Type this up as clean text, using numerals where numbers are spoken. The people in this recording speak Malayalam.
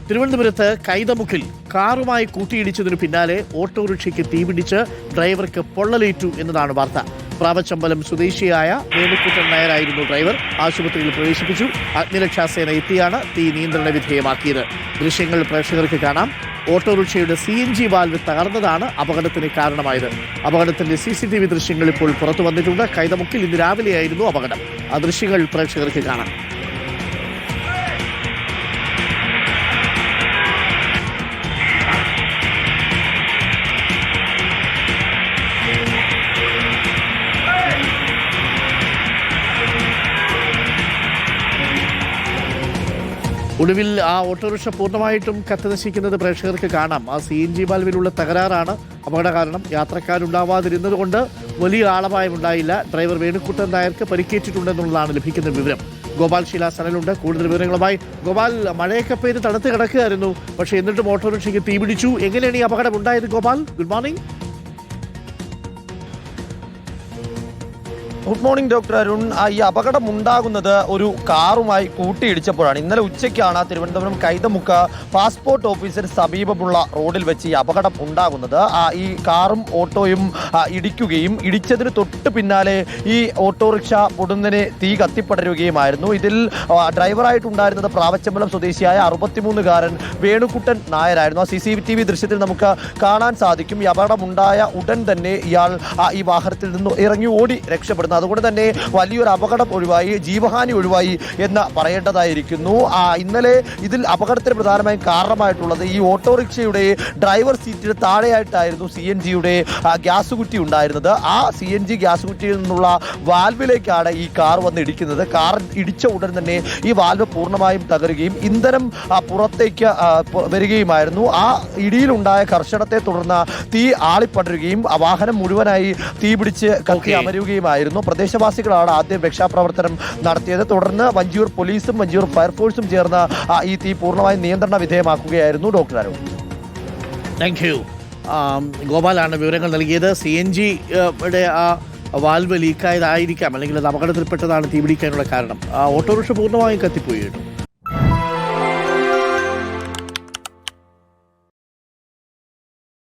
തിരുവനന്തപുരത്ത് കൈതമുക്കിൽ കാറുമായി കൂട്ടിയിടിച്ചതിനു പിന്നാലെ ഓട്ടോറിക്ഷയ്ക്ക് തീപിടിച്ച് ഡ്രൈവർക്ക് പൊള്ളലേറ്റു എന്നതാണ് വാർത്ത. പ്രാവച്ചമ്പലം സ്വദേശിയായ വേണുക്കുട്ടൻ നായരായിരുന്നു ഡ്രൈവർ. ആശുപത്രിയിൽ പ്രവേശിപ്പിച്ചു. അഗ്നിരക്ഷാസേന എത്തിയാണ് തീ നിയന്ത്രണ വിധേയമാക്കിയത്. ദൃശ്യങ്ങൾ പ്രേക്ഷകർക്ക് കാണാം. ഓട്ടോറിക്ഷയുടെ CNG വാൽവ് തകർന്നതാണ് അപകടത്തിന് കാരണമായത്. അപകടത്തിന്റെ CCTV ദൃശ്യങ്ങൾ ഇപ്പോൾ പുറത്തു വന്നിട്ടുണ്ട്. കൈതമുക്കിൽ ഇന്ന് രാവിലെയായിരുന്നു അപകടം. ആ ദൃശ്യങ്ങൾ പ്രേക്ഷകർക്ക് കാണാം. ഒടുവിൽ ആ ഓട്ടോറിക്ഷ പൂർണ്ണമായിട്ടും കത്തിനശിക്കുന്നത് പ്രേക്ഷകർക്ക് കാണാം. ആ CNG വാൽവിലുള്ള തകരാറാണ് അപകട കാരണം. യാത്രക്കാരുണ്ടാവാതിരുന്നത് കൊണ്ട് വലിയ ആളപായമുണ്ടായില്ല. ഡ്രൈവർ വേണുക്കുട്ടൻ നായർക്ക് പരിക്കേറ്റിട്ടുണ്ടെന്നുള്ളതാണ് ലഭിക്കുന്ന വിവരം. ഗോപാൽ ശിലാസനലുണ്ട് കൂടുതൽ വിവരങ്ങളുമായി. ഗോപാൽ, മഴയൊക്കെ പെയ്ത് തണുത്ത് കിടക്കുകയായിരുന്നു, പക്ഷേ എന്നിട്ടും ഓട്ടോറിക്ഷയ്ക്ക് തീപിടിച്ചു. എങ്ങനെയാണ് ഈ അപകടം ഉണ്ടായത് Gopal? Good morning. Good morning doctor Arun. ഈ അപകടം ഉണ്ടാകുന്നത് ഒരു കാറുമായി കൂട്ടിയിടിച്ചപ്പോഴാണ്. ഇന്നലെ ഉച്ചയ്ക്കാണ് തിരുവനന്തപുരം കൈതമുക്ക് പാസ്പോർട്ട് ഓഫീസിന് സമീപമുള്ള റോഡിൽ വെച്ച് ഈ അപകടം ഉണ്ടാകുന്നത്. ഈ കാറും ഓട്ടോയും ഇടിക്കുകയും ഇടിച്ചതിന് തൊട്ട് പിന്നാലെ ഈ ഓട്ടോറിക്ഷ പൊടുന്നനെ തീ കത്തിപ്പടരുകയുമായിരുന്നു. ഇതിൽ ഡ്രൈവറായിട്ടുണ്ടായിരുന്നത് പ്രാവച്ചമ്പലം സ്വദേശിയായ 63-കാരൻ വേണുക്കുട്ടൻ നായരായിരുന്നു. ആ CCTV ദൃശ്യത്തിൽ നമുക്ക് കാണാൻ സാധിക്കും. ഈ അപകടമുണ്ടായ ഉടൻ തന്നെ ഇയാൾ ഈ വാഹനത്തിൽ നിന്ന് ഇറങ്ങി ഓടി രക്ഷപ്പെടുന്നു. അതുകൊണ്ട് തന്നെ വലിയൊരു അപകടം ഒഴിവായി, ജീവഹാനി ഒഴിവായി എന്ന് പറയേണ്ടതായിരിക്കുന്നു. ഇന്നലെ ഇതിൽ അപകടത്തിന് പ്രധാനമായും കാരണമായിട്ടുള്ളത് ഈ ഓട്ടോറിക്ഷയുടെ ഡ്രൈവർ സീറ്റിന് താഴെയായിട്ടായിരുന്നു CNGയുടെ ഗ്യാസ് കുറ്റി ഉണ്ടായിരുന്നത്. ആ CNG ഗ്യാസ് കുറ്റിയിൽ നിന്നുള്ള വാൽവിലേക്കാണ് ഈ കാർ വന്ന് ഇടിക്കുന്നത്. കാർ ഇടിച്ച ഉടൻ തന്നെ ഈ വാൽവ് പൂർണ്ണമായും തകരുകയും ഇന്ധനം പുറത്തേക്ക് വരികയുമായിരുന്നു. ആ ഇടിയിലുണ്ടായ ഘർഷണത്തെ തുടർന്ന് തീ ആളിപ്പടരുകയും വാഹനം മുഴുവനായി തീപിടിച്ച് കത്തി അമരുകയുമായിരുന്നു. പ്രദേശവാസികളാണ് ആദ്യം രക്ഷാപ്രവർത്തനം നടത്തിയത്. തുടർന്ന് വഞ്ചിയൂർ പോലീസും വഞ്ചിയൂർ ഫയർഫോഴ്സും ചേർന്ന് ഈ തീ പൂർണ്ണമായും നിയന്ത്രണ വിധേയമാക്കുകയായിരുന്നു. ഡോക്ടർ അരുൺ. Thank you. ഗോപാലാണ് വിവരങ്ങൾ നൽകിയത്. CNGയുടെ ആ വാൽവ് ലീക്കായതായിരിക്കാം, അല്ലെങ്കിൽ അത് അപകടത്തിൽപ്പെട്ടതാണ് തീപിടിക്കാനുള്ള കാരണം. ഓട്ടോറിക്ഷ പൂർണ്ണമായും കത്തിപ്പോയി കേട്ടോ.